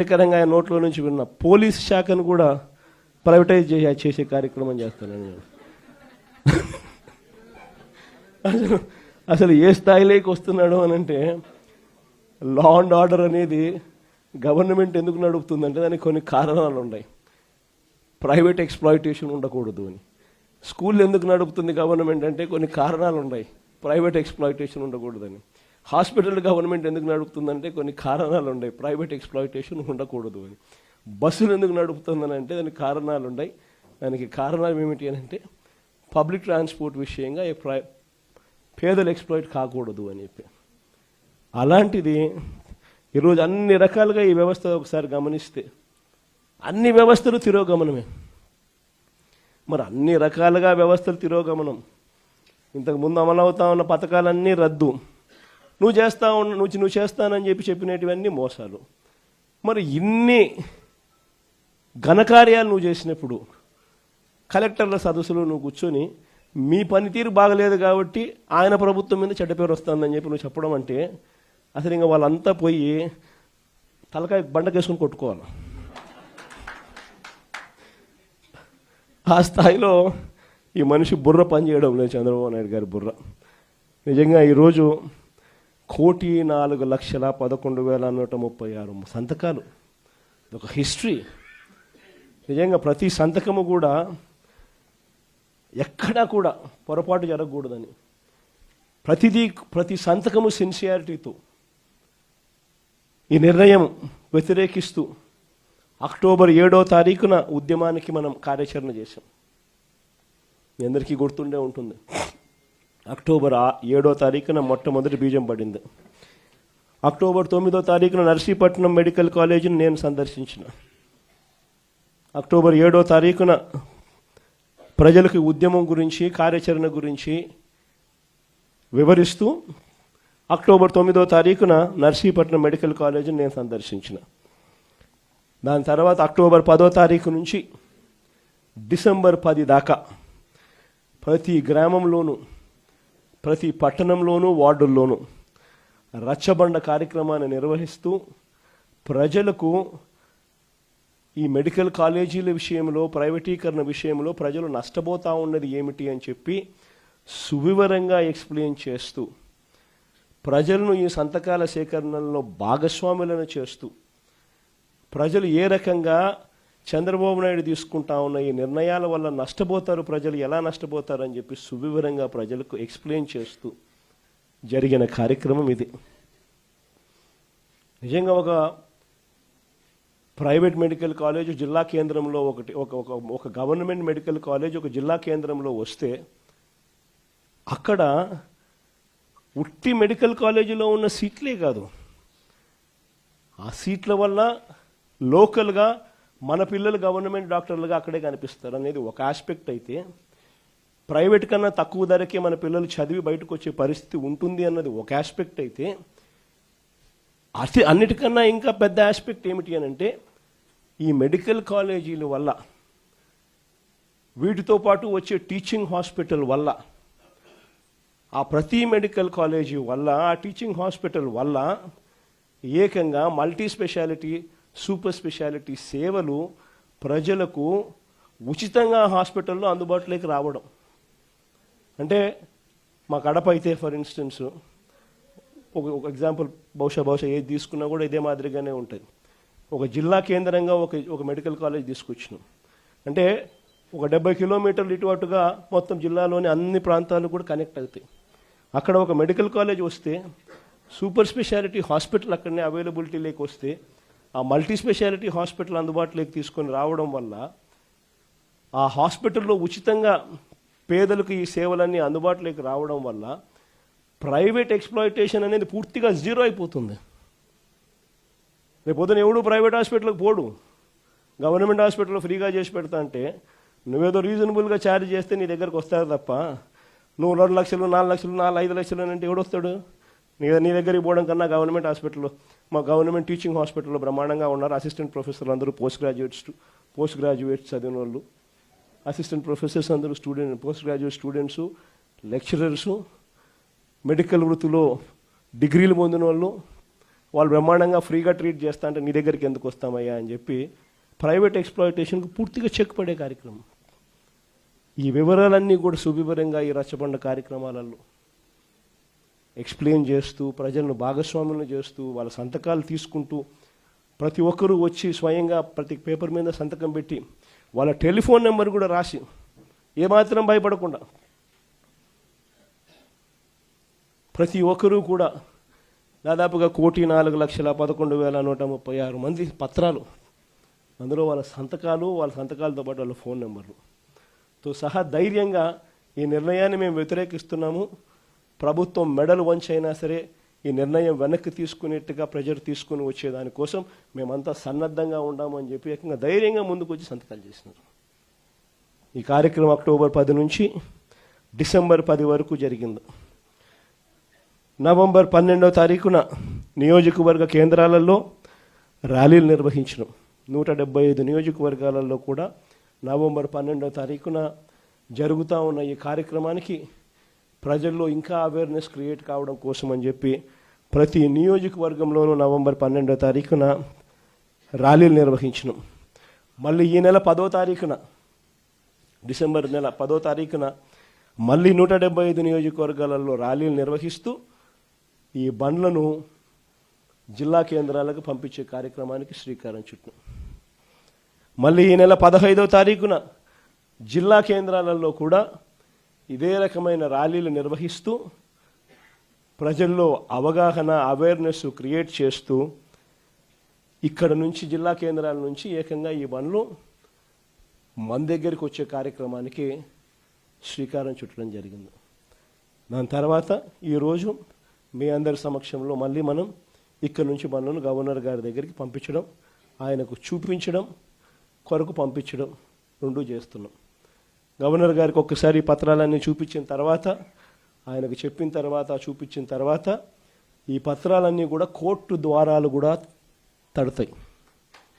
ఏకరంగా ఆయన నోట్లో నుంచి విన్న పోలీస్ శాఖను కూడా ప్రైవేటైజ్ చేసే కార్యక్రమం చేస్తానని నేను. అసలు ఏ స్థాయిలోకి వస్తున్నాడు అని అంటే, లా అండ్ ఆర్డర్ అనేది గవర్నమెంట్ ఎందుకు నడుపుతుందంటే దానికి కొన్ని కారణాలు ఉన్నాయి. ప్రైవేట్ ఎక్స్ప్లాయిటేషన్ ఉండకూడదు అని. స్కూల్ ఎందుకు నడుపుతుంది గవర్నమెంట్ అంటే కొన్ని కారణాలు ఉన్నాయి, ప్రైవేట్ ఎక్స్ప్లాయిటేషన్ ఉండకూడదని. హాస్పిటల్ గవర్నమెంట్ ఎందుకు నడుపుతుందంటే కొన్ని కారణాలు ఉన్నాయి, ప్రైవేట్ ఎక్స్ప్లాయిటేషన్ ఉండకూడదు అని. బస్సులు ఎందుకు నడుపుతుందని అంటే దానికి కారణాలు ఉన్నాయి. దానికి కారణాలు ఏమిటి అని అంటే పబ్లిక్ ట్రాన్స్పోర్ట్ విషయంగా పేదలు ఎక్స్ప్లాయిట్ కాకూడదు అని చెప్పి. అలాంటిది ఈరోజు అన్ని రకాలుగా ఈ వ్యవస్థ ఒకసారి గమనిస్తే అన్ని వ్యవస్థలు తిరోగమనమే. మరి అన్ని రకాలుగా వ్యవస్థలు తిరోగమనం. ఇంతకుముందు అమలవుతా ఉన్న పథకాలన్నీ రద్దు. నువ్వు చేస్తానని చెప్పినటువన్నీ మోసాలు. మరి ఇన్ని ఘనకార్యాలు నువ్వు చేసినప్పుడు కలెక్టర్ల సదస్సులో నువ్వు కూర్చొని మీ పనితీరు బాగలేదు కాబట్టి ఆయన ప్రభుత్వం మీద చెడ్డ పేరు వస్తుందని చెప్పి నువ్వు చెప్పడం అంటే అసలు ఇంకా వాళ్ళంతా పోయి తలకాయ బండకేసుకొని కొట్టుకోవాలి. ఆ స్థాయిలో ఈ మనిషి బుర్ర పనిచేయడం లేదు, చంద్రబాబు నాయుడు గారి బుర్ర. నిజంగా ఈరోజు 1,04,11,136 సంతకాలు, ఒక హిస్టరీ. నిజంగా ప్రతి సంతకము కూడా ఎక్కడా కూడా పొరపాటు జరగకూడదని, ప్రతి సంతకము సిన్సియారిటీతో ఈ నిర్ణయం వ్యతిరేకిస్తూ అక్టోబర్ 7వ తారీఖున ఉద్యమానికి మనం కార్యాచరణ చేశాం. మీ అందరికీ గుర్తుండే ఉంటుంది. అక్టోబర్ 7వ తారీఖున మొట్టమొదటి బీజం పడింది. అక్టోబర్ 9వ తారీఖున నర్సీపట్నం మెడికల్ కాలేజీని నేను సందర్శించిన. అక్టోబర్ 7వ తారీఖున ప్రజలకు ఉద్యమం గురించి కార్యాచరణ గురించి వివరిస్తూ అక్టోబర్ 9వ తారీఖున నర్సీపట్నం మెడికల్ కాలేజీని నేను సందర్శించిన. దాని తర్వాత అక్టోబర్ 10వ తారీఖు నుంచి డిసెంబర్ 10 దాకా ప్రతి గ్రామంలోనూ ప్రతి పట్టణంలోనూ వార్డుల్లోనూ రచ్చబండ కార్యక్రమాన్ని నిర్వహిస్తూ ప్రజలకు ఈ మెడికల్ కాలేజీల విషయంలో ప్రైవేటీకరణ విషయంలో ప్రజలు నష్టపోతూ ఉన్నది ఏమిటి అని చెప్పి సువివరంగా ఎక్స్ప్లెయిన్ చేస్తూ ప్రజలను ఈ సంతకాల సేకరణలో భాగస్వాములను చేస్తూ ప్రజలు ఏ రకంగా చంద్రబాబు నాయుడు తీసుకుంటా ఉన్న ఈ నిర్ణయాల వల్ల నష్టపోతారు, ప్రజలు ఎలా నష్టపోతారు అని చెప్పి సువివరంగా ప్రజలకు ఎక్స్ప్లెయిన్ చేస్తూ జరిగిన కార్యక్రమం ఇది. నిజంగా ఒక ప్రైవేట్ మెడికల్ కాలేజ్ జిల్లా కేంద్రంలో ఒక గవర్నమెంట్ మెడికల్ కాలేజ్ ఒక జిల్లా కేంద్రంలో వస్తే అక్కడ ఉట్టి మెడికల్ కాలేజీలో ఉన్న సీట్లే కాదు, ఆ సీట్ల వల్ల లోకల్గా మన పిల్లలు గవర్నమెంట్ డాక్టర్లుగా అక్కడే కనిపిస్తారు అనేది ఒక ఆస్పెక్ట్ అయితే, ప్రైవేట్ కన్నా తక్కువ ధరకే మన పిల్లలు చదివి బయటకు వచ్చే పరిస్థితి ఉంటుంది అన్నది ఒక ఆస్పెక్ట్ అయితే, అన్నిటికన్నా ఇంకా పెద్ద ఆస్పెక్ట్ ఏమిటి అని అంటే ఈ మెడికల్ కాలేజీల వల్ల వీటితో పాటు వచ్చే టీచింగ్ హాస్పిటల్ వల్ల ఆ ప్రతి మెడికల్ కాలేజీ వల్ల ఆ టీచింగ్ హాస్పిటల్ వల్ల ఏకంగా మల్టీ స్పెషాలిటీ సూపర్ స్పెషాలిటీ సేవలు ప్రజలకు ఉచితంగా హాస్పిటల్లో అందుబాటులోకి రావడం. అంటే మా కడప అయితే ఫర్ ఇన్స్టెన్స్ ఒక ఎగ్జాంపుల్ బహుశా ఏది తీసుకున్నా కూడా ఇదే మాదిరిగానే ఉంటుంది. ఒక జిల్లా కేంద్రంగా ఒక మెడికల్ కాలేజ్ తీసుకొచ్చినాం అంటే ఒక 70 కిలోమీటర్లు ఇటు అటుగా మొత్తం జిల్లాలోని అన్ని ప్రాంతాలు కూడా కనెక్ట్ అవుతాయి. అక్కడ ఒక మెడికల్ కాలేజ్ వస్తే సూపర్ స్పెషాలిటీ హాస్పిటల్ అక్కడనే అవైలబిలిటీలోకి వస్తే ఆ మల్టీ స్పెషాలిటీ హాస్పిటల్ అందుబాటులోకి తీసుకొని రావడం వల్ల ఆ హాస్పిటల్లో ఉచితంగా పేదలకు ఈ సేవలన్నీ అందుబాటులోకి రావడం వల్ల ప్రైవేట్ ఎక్స్ప్లాయిటేషన్ అనేది పూర్తిగా జీరో అయిపోతుంది. రేపు పొద్దున ఎవడు ప్రైవేట్ హాస్పిటల్కి పోడు, గవర్నమెంట్ హాస్పిటల్లో ఫ్రీగా చేసి పెడతా అంటే నువ్వేదో రీజనబుల్గా ఛార్జ్ చేస్తే నీ దగ్గరకు వస్తారు తప్ప నువ్వు 2 లక్షలు 4 లక్షలు 5 లక్షలు అంటే ఎవడొస్తాడు? నీ దగ్గరికి పోవడం కన్నా గవర్నమెంట్ హాస్పిటల్లో మా గవర్నమెంట్ టీచింగ్ హాస్పిటల్లో బ్రహ్మాండంగా ఉన్నారు. అసిస్టెంట్ ప్రొఫెసర్లు అందరూ పోస్ట్ గ్రాడ్యుయేట్స్ చదివిన వాళ్ళు, అసిస్టెంట్ ప్రొఫెసర్స్ అందరూ post graduate students, lecturers, medical వృత్తిలో డిగ్రీలు పొందిన వాళ్ళు, వాళ్ళు బ్రహ్మాండంగా ఫ్రీగా ట్రీట్ చేస్తా అంటే నీ దగ్గరికి ఎందుకు వస్తామయ్యా అని చెప్పి ప్రైవేట్ ఎక్స్ప్లాయిటేషన్కు పూర్తిగా చెక్ పడే కార్యక్రమం. ఈ వివరాలన్నీ కూడా సువివరంగా ఈ రచ్చబండ కార్యక్రమాలలో ఎక్స్ప్లెయిన్ చేస్తూ ప్రజలను భాగస్వాములను చేస్తూ వాళ్ళ సంతకాలు తీసుకుంటూ ప్రతి ఒక్కరూ వచ్చి స్వయంగా ప్రతి పేపర్ మీద సంతకం పెట్టి వాళ్ళ టెలిఫోన్ నెంబర్ కూడా రాసి ఏమాత్రం భయపడకుండా ప్రతి ఒక్కరూ కూడా దాదాపుగా 1,04,11,136 మంది పత్రాలు, అందులో వాళ్ళ సంతకాలతో పాటు వాళ్ళ ఫోన్ నెంబర్లతో సహా ధైర్యంగా ఈ నిర్ణయాన్ని మేము వ్యతిరేకిస్తున్నాము, ప్రభుత్వం మెడలు వంచైనా సరే ఈ నిర్ణయం వెనక్కి తీసుకునేట్టుగా ప్రజలు తీసుకుని వచ్చేదానికోసం మేమంతా సన్నద్ధంగా ఉన్నామని చెప్పి ఏకంగా ధైర్యంగా ముందుకు వచ్చి సంతకాలు చేసినారు. ఈ కార్యక్రమం అక్టోబర్ 10 నుంచి డిసెంబర్ 10 వరకు జరిగింది. నవంబర్ 12వ తారీఖున నియోజకవర్గ కేంద్రాలలో ర్యాలీలు నిర్వహించడం. 175 నియోజకవర్గాలలో కూడా నవంబర్ 12వ తారీఖున జరుగుతూ ఉన్న ఈ కార్యక్రమానికి ప్రజల్లో ఇంకా అవేర్నెస్ క్రియేట్ కావడం కోసం అని చెప్పి ప్రతి నియోజకవర్గంలోనూ నవంబర్ 12వ తారీఖున ర్యాలీలు నిర్వహించడం. మళ్ళీ ఈ నెల 10వ తారీఖున డిసెంబర్ నెల 10వ తారీఖున మళ్ళీ 175 నియోజకవర్గాలలో ర్యాలీలు నిర్వహిస్తూ ఈ బండ్లను జిల్లా కేంద్రాలకు పంపించే కార్యక్రమానికి శ్రీకారం చుట్టాం. మళ్ళీ ఈ నెల 15వ తారీఖున జిల్లా కేంద్రాలలో కూడా ఇదే రకమైన ర్యాలీలు నిర్వహిస్తూ ప్రజల్లో అవగాహన అవేర్నెస్ క్రియేట్ చేస్తూ ఇక్కడ నుంచి జిల్లా కేంద్రాల నుంచి ఏకంగా ఈ బండ్లు మన దగ్గరికి వచ్చే కార్యక్రమానికి శ్రీకారం చుట్టడం జరిగింది. దాని తర్వాత ఈరోజు మీ అందరి సమక్షంలో మళ్ళీ మనం ఇక్కడ నుంచి బండ్లను గవర్నర్ గారి దగ్గరికి పంపించడం, ఆయనకు చూపించడం కొరకు పంపించడం రెండూ చేస్తున్నాం. గవర్నర్ గారికి ఒక్కసారి పత్రాలన్నీ చూపించిన తర్వాత, ఆయనకు చెప్పిన తర్వాత, చూపించిన తర్వాత ఈ పత్రాలన్నీ కూడా కోర్టు ద్వారాలు కూడా తడతాయి.